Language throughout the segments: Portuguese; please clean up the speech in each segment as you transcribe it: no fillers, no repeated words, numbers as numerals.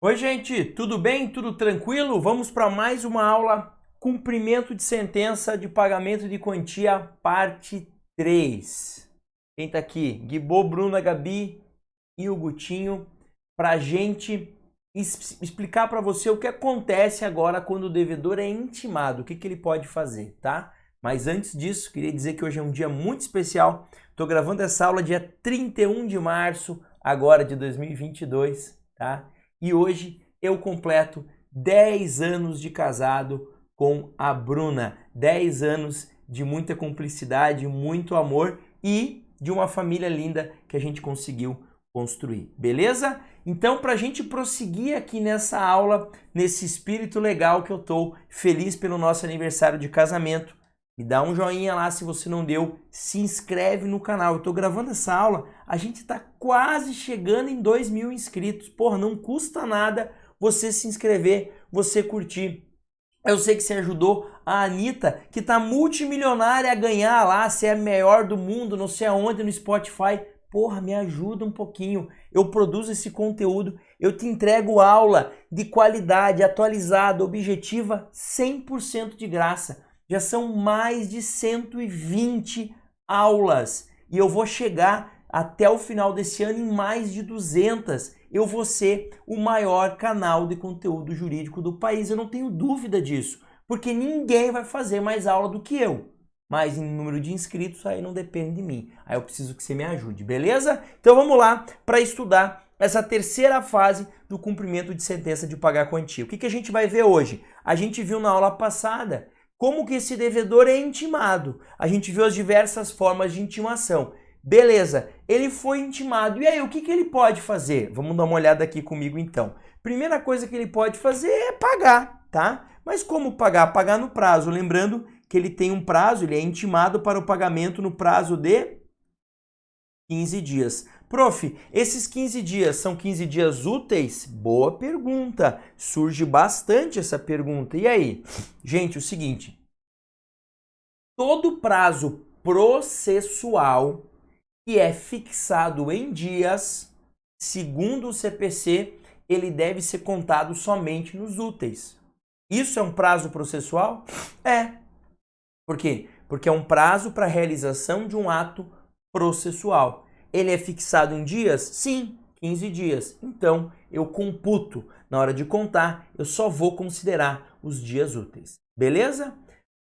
Oi, gente, tudo bem? Tudo tranquilo? Vamos para mais uma aula cumprimento de sentença de pagamento de quantia, parte 3. Quem tá aqui? Guibô, Bruna, Gabi e o Gutinho, para a gente explicar para você o que acontece agora quando o devedor é intimado, o que ele pode fazer, tá? Mas antes disso, queria dizer que hoje é um dia muito especial. Estou gravando essa aula dia 31 de março, agora de 2022, tá? E hoje eu completo 10 anos de casado com a Bruna. 10 anos de muita cumplicidade, muito amor e de uma família linda que a gente conseguiu construir, beleza? Então, para a gente prosseguir aqui nessa aula, nesse espírito legal que eu tô, feliz pelo nosso aniversário de casamento, me dá um joinha lá se você não deu, se inscreve no canal. Eu tô gravando essa aula, a gente tá quase chegando em 2.000 inscritos. Porra, não custa nada você se inscrever, você curtir. Eu sei que você ajudou a Anitta, que tá multimilionária, a ganhar lá, ser a melhor do mundo, não sei aonde, no Spotify. Porra, me ajuda um pouquinho. Eu produzo esse conteúdo, eu te entrego aula de qualidade, atualizada, objetiva, 100% de graça. Já são mais de 120 aulas e eu vou chegar até o final desse ano em mais de 200. Eu vou ser o maior canal de conteúdo jurídico do país, eu não tenho dúvida disso, porque ninguém vai fazer mais aula do que eu. Mas em número de inscritos aí não depende de mim, aí eu preciso que você me ajude, beleza? Então vamos lá para estudar essa terceira fase do cumprimento de sentença de pagar quantia. O que a gente vai ver hoje? A gente viu na aula passada como que esse devedor é intimado. A gente viu as diversas formas de intimação. Beleza, ele foi intimado. E aí, o que ele pode fazer? Vamos dar uma olhada aqui comigo então. Primeira coisa que ele pode fazer é pagar, tá? Mas como pagar? Pagar no prazo. Lembrando que ele tem um prazo, ele é intimado para o pagamento no prazo de 15 dias. Prof, esses 15 dias são 15 dias úteis? Boa pergunta. Surge bastante essa pergunta. E aí? Gente, o seguinte. Todo prazo processual que é fixado em dias, segundo o CPC, ele deve ser contado somente nos úteis. Isso é um prazo processual? É. Por quê? Porque é um prazo para realização de um ato processual. Ele é fixado em dias? Sim, 15 dias. Então, eu computo. Na hora de contar, eu só vou considerar os dias úteis. Beleza?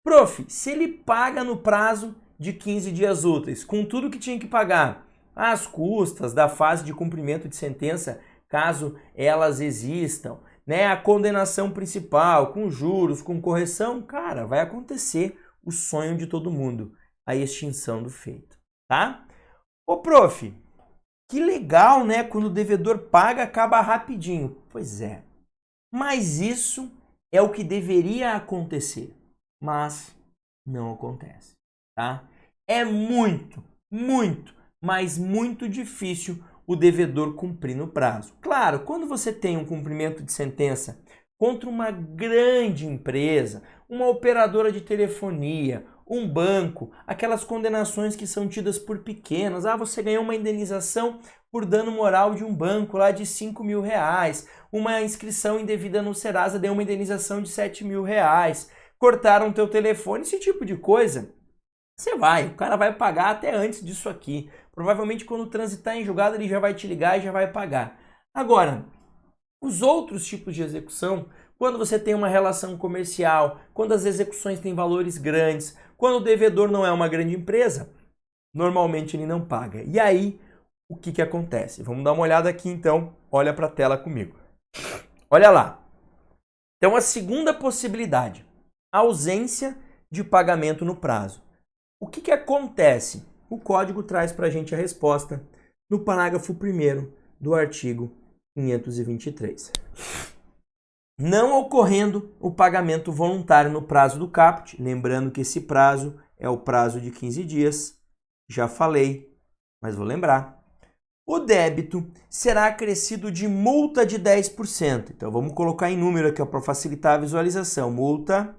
Prof, se ele paga no prazo de 15 dias úteis, com tudo que tinha que pagar, as custas da fase de cumprimento de sentença, caso elas existam, né, a condenação principal, com juros, com correção, cara, vai acontecer o sonho de todo mundo, a extinção do feito, tá? Ô, prof, que legal, né? Quando o devedor paga, acaba rapidinho. Pois é, mas isso é o que deveria acontecer, mas não acontece, tá? É muito, mas muito difícil o devedor cumprir no prazo. Claro, quando você tem um cumprimento de sentença contra uma grande empresa, uma operadora de telefonia, um banco, aquelas condenações que são tidas por pequenas. Ah, você ganhou uma indenização por dano moral de um banco lá de 5 mil reais, uma inscrição indevida no Serasa deu uma indenização de 7 mil reais, cortaram teu telefone, esse tipo de coisa. O cara vai pagar até antes disso aqui. Provavelmente quando transitar em julgado ele já vai te ligar e já vai pagar. Agora, os outros tipos de execução, quando você tem uma relação comercial, quando as execuções têm valores grandes, quando o devedor não é uma grande empresa, normalmente ele não paga. E aí, o que acontece? Vamos dar uma olhada aqui então, olha para a tela comigo. Olha lá. Então a segunda possibilidade, ausência de pagamento no prazo. O que acontece? O código traz para a gente a resposta no parágrafo 1º do artigo 523. Não ocorrendo o pagamento voluntário no prazo do caput, lembrando que esse prazo é o prazo de 15 dias, já falei, mas vou lembrar. O débito será acrescido de multa de 10%. Então vamos colocar em número aqui para facilitar a visualização. Multa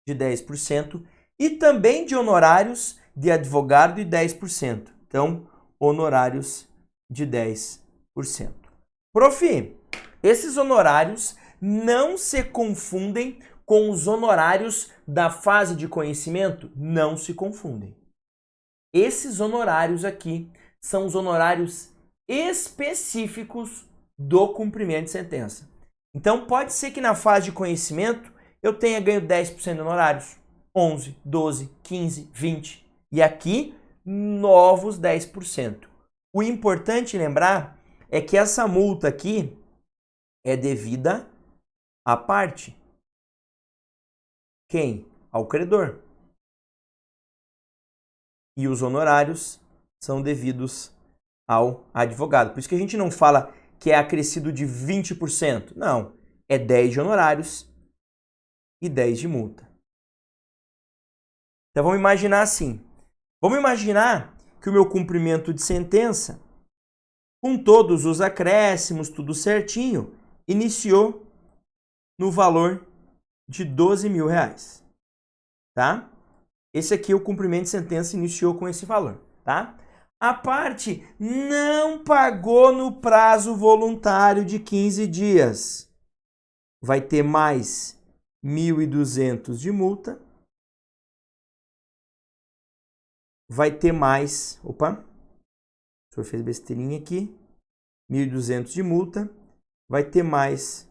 de 10% e também de honorários de advogado de 10%. Então, honorários de 10%. Prof, Esses honorários não se confundem com os honorários da fase de conhecimento, não se confundem. Esses honorários aqui são os honorários específicos do cumprimento de sentença. Então pode ser que na fase de conhecimento eu tenha ganho 10% de honorários, 11, 12, 15, 20 e aqui novos 10%. O importante lembrar é que essa multa aqui é devida à parte. Quem? Ao credor. E os honorários são devidos ao advogado. Por isso que a gente não fala que é acrescido de 20%. Não, é 10 de honorários e 10 de multa. Então vamos imaginar assim. Vamos imaginar que o meu cumprimento de sentença, com todos os acréscimos, tudo certinho, iniciou no valor de R$12.000, tá? Esse aqui, o cumprimento de sentença, iniciou com esse valor, tá? A parte não pagou no prazo voluntário de 15 dias. Vai ter mais 1.200 de multa. Vai ter mais... Opa! O senhor fez besteirinha aqui. 1.200 de multa. Vai ter mais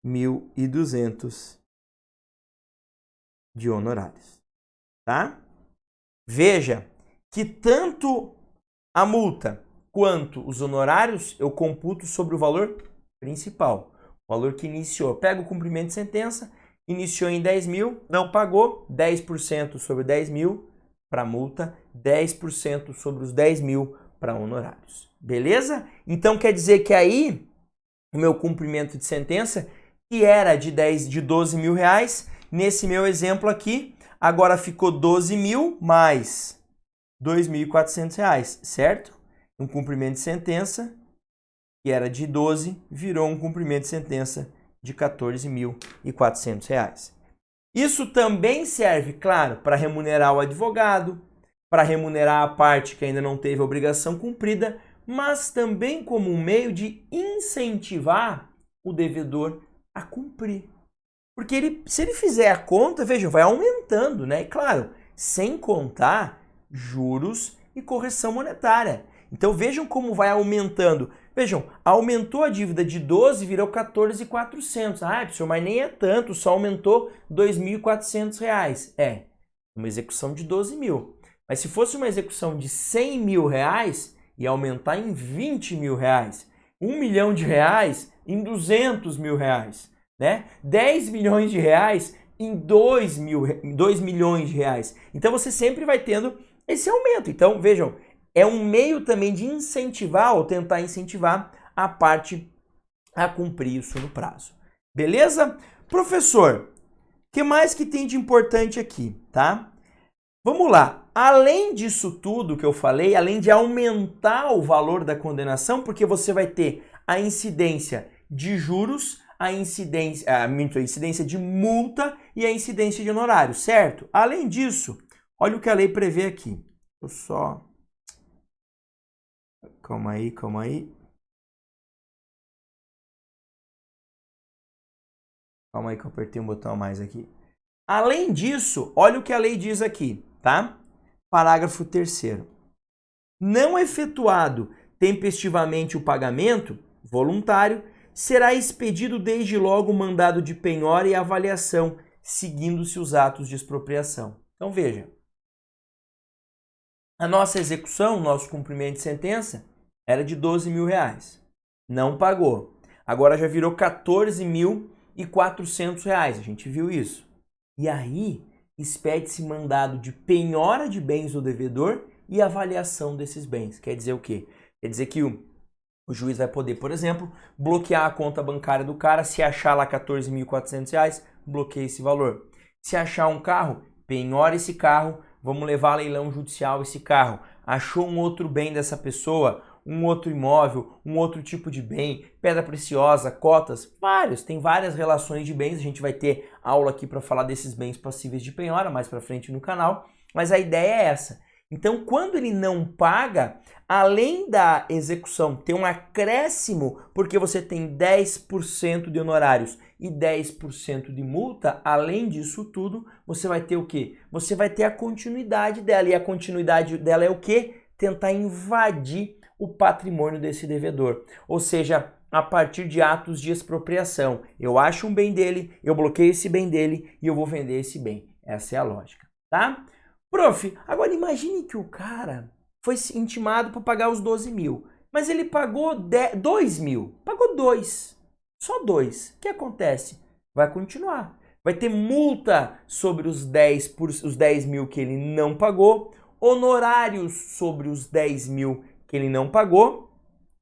1.200 de honorários. Tá? Veja que tanto a multa quanto os honorários eu computo sobre o valor principal. O valor que iniciou. Eu pego o cumprimento de sentença, iniciou em 10.000, não pagou, 10% sobre 10.000 para multa, 10% sobre os 10.000 para honorários. Beleza? Então quer dizer que aí o meu cumprimento de sentença, que era de R$12.000, nesse meu exemplo aqui, agora ficou 12.000 mais R$2.400, certo? Um cumprimento de sentença que era de 12, virou um cumprimento de sentença de R$14.400. Isso também serve, claro, para remunerar o advogado, para remunerar a parte que ainda não teve a obrigação cumprida, mas também como um meio de incentivar o devedor a cumprir. Porque se ele fizer a conta, vejam, vai aumentando, né? E claro, sem contar juros e correção monetária. Então vejam como vai aumentando. Vejam, aumentou a dívida de 12, virou 14.400. Ah, professor, mas nem é tanto, só aumentou R$2.400. É, uma execução de 12.000. Mas se fosse uma execução de R$100.000, ia aumentar em R$20.000. R$1 milhão em R$200.000. Né? 10 milhões de reais em 2 milhões de reais. Então você sempre vai tendo esse aumento. Então, vejam, é um meio também de incentivar ou tentar incentivar a parte a cumprir isso no prazo. Beleza? Professor, o que mais que tem de importante aqui, tá? Vamos lá. Além disso tudo que eu falei, além de aumentar o valor da condenação, porque você vai ter a incidência de juros, a incidência de multa e a incidência de honorário, certo? Além disso, olha o que a lei prevê aqui. Eu só... Calma aí. Calma aí que eu apertei um botão a mais aqui. Além disso, olha o que a lei diz aqui, tá? Parágrafo 3º. Não efetuado tempestivamente o pagamento voluntário, será expedido desde logo o mandado de penhora e avaliação, seguindo-se os atos de expropriação. Então veja, a nossa execução, o nosso cumprimento de sentença, era de R$12.000. Não pagou. Agora já virou R$14.400. A gente viu isso. E aí, expede-se mandado de penhora de bens do devedor e avaliação desses bens. Quer dizer o quê? Quer dizer que o juiz vai poder, por exemplo, bloquear a conta bancária do cara. Se achar lá R$14.400, bloqueia esse valor. Se achar um carro, penhora esse carro, vamos levar a leilão judicial esse carro. Achou um outro bem dessa pessoa, um outro imóvel, um outro tipo de bem, pedra preciosa, cotas, vários. Tem várias relações de bens. A gente vai ter aula aqui para falar desses bens passíveis de penhora mais para frente no canal. Mas a ideia é essa. Então, quando ele não paga, além da execução ter um acréscimo, porque você tem 10% de honorários e 10% de multa, além disso tudo, você vai ter o quê? Você vai ter a continuidade dela. E a continuidade dela é o quê? Tentar invadir o patrimônio desse devedor. Ou seja, a partir de atos de expropriação. Eu acho um bem dele, eu bloqueio esse bem dele e eu vou vender esse bem. Essa é a lógica, tá? Prof, agora imagine que o cara foi intimado para pagar os 12 mil, mas ele pagou 2 mil, pagou 2, só 2. O que acontece? Vai continuar. Vai ter multa sobre os 10 mil que ele não pagou, honorários sobre os 10 mil que ele não pagou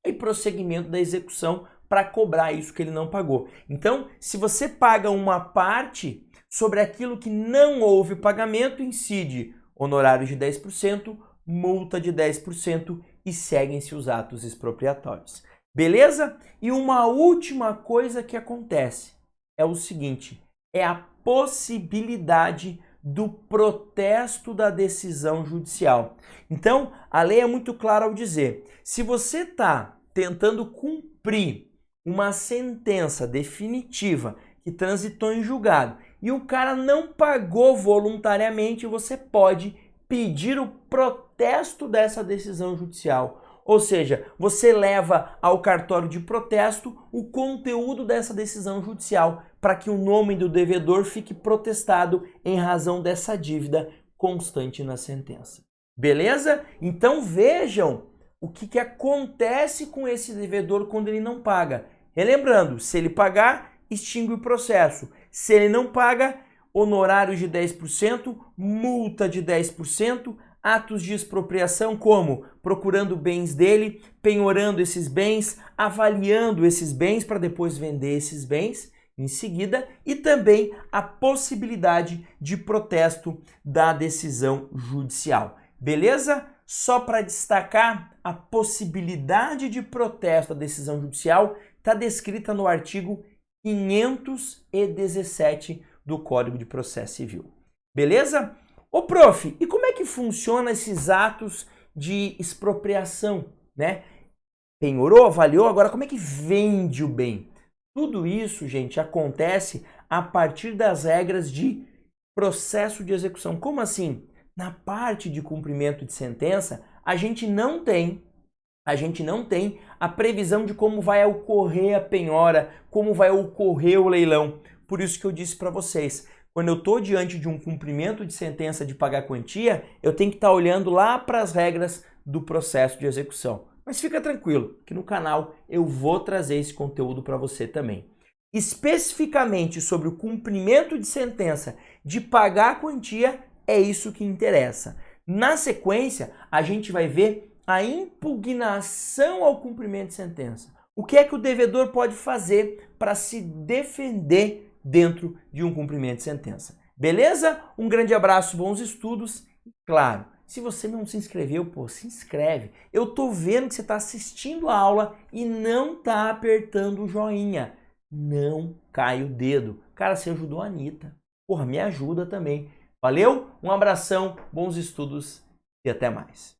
e prosseguimento da execução para cobrar isso que ele não pagou. Então, se você paga uma parte sobre aquilo que não houve pagamento, incide honorários de 10%, multa de 10% e seguem-se os atos expropriatórios. Beleza? E uma última coisa que acontece é o seguinte, é a possibilidade do protesto da decisão judicial. Então, a lei é muito clara ao dizer, se você está tentando cumprir uma sentença definitiva que transitou em julgado e o cara não pagou voluntariamente, você pode pedir o protesto dessa decisão judicial. Ou seja, você leva ao cartório de protesto o conteúdo dessa decisão judicial para que o nome do devedor fique protestado em razão dessa dívida constante na sentença. Beleza? Então vejam o que acontece com esse devedor quando ele não paga. Relembrando, se ele pagar, extingue o processo. Se ele não paga, honorários de 10%, multa de 10%, atos de expropriação como procurando bens dele, penhorando esses bens, avaliando esses bens para depois vender esses bens em seguida e também a possibilidade de protesto da decisão judicial. Beleza? Só para destacar, a possibilidade de protesto da decisão judicial está descrita no artigo 517 do Código de Processo Civil. Beleza? Ô prof, e como é que funciona esses atos de expropriação, né? Penhorou, avaliou, agora como é que vende o bem? Tudo isso, gente, acontece a partir das regras de processo de execução. Como assim? Na parte de cumprimento de sentença, a gente não tem a previsão de como vai ocorrer a penhora, como vai ocorrer o leilão. Por isso que eu disse para vocês, quando eu estou diante de um cumprimento de sentença de pagar quantia, eu tenho que estar olhando lá para as regras do processo de execução. Mas fica tranquilo, que no canal eu vou trazer esse conteúdo para você também. Especificamente sobre o cumprimento de sentença de pagar a quantia, é isso que interessa. Na sequência, a gente vai ver a impugnação ao cumprimento de sentença. O que é que o devedor pode fazer para se defender dentro de um cumprimento de sentença? Beleza? Um grande abraço, bons estudos. E claro, se você não se inscreveu, pô, se inscreve. Eu tô vendo que você está assistindo a aula e não tá apertando o joinha. Não cai o dedo. Cara, você ajudou a Anitta. Porra, me ajuda também. Valeu? Um abração, bons estudos e até mais.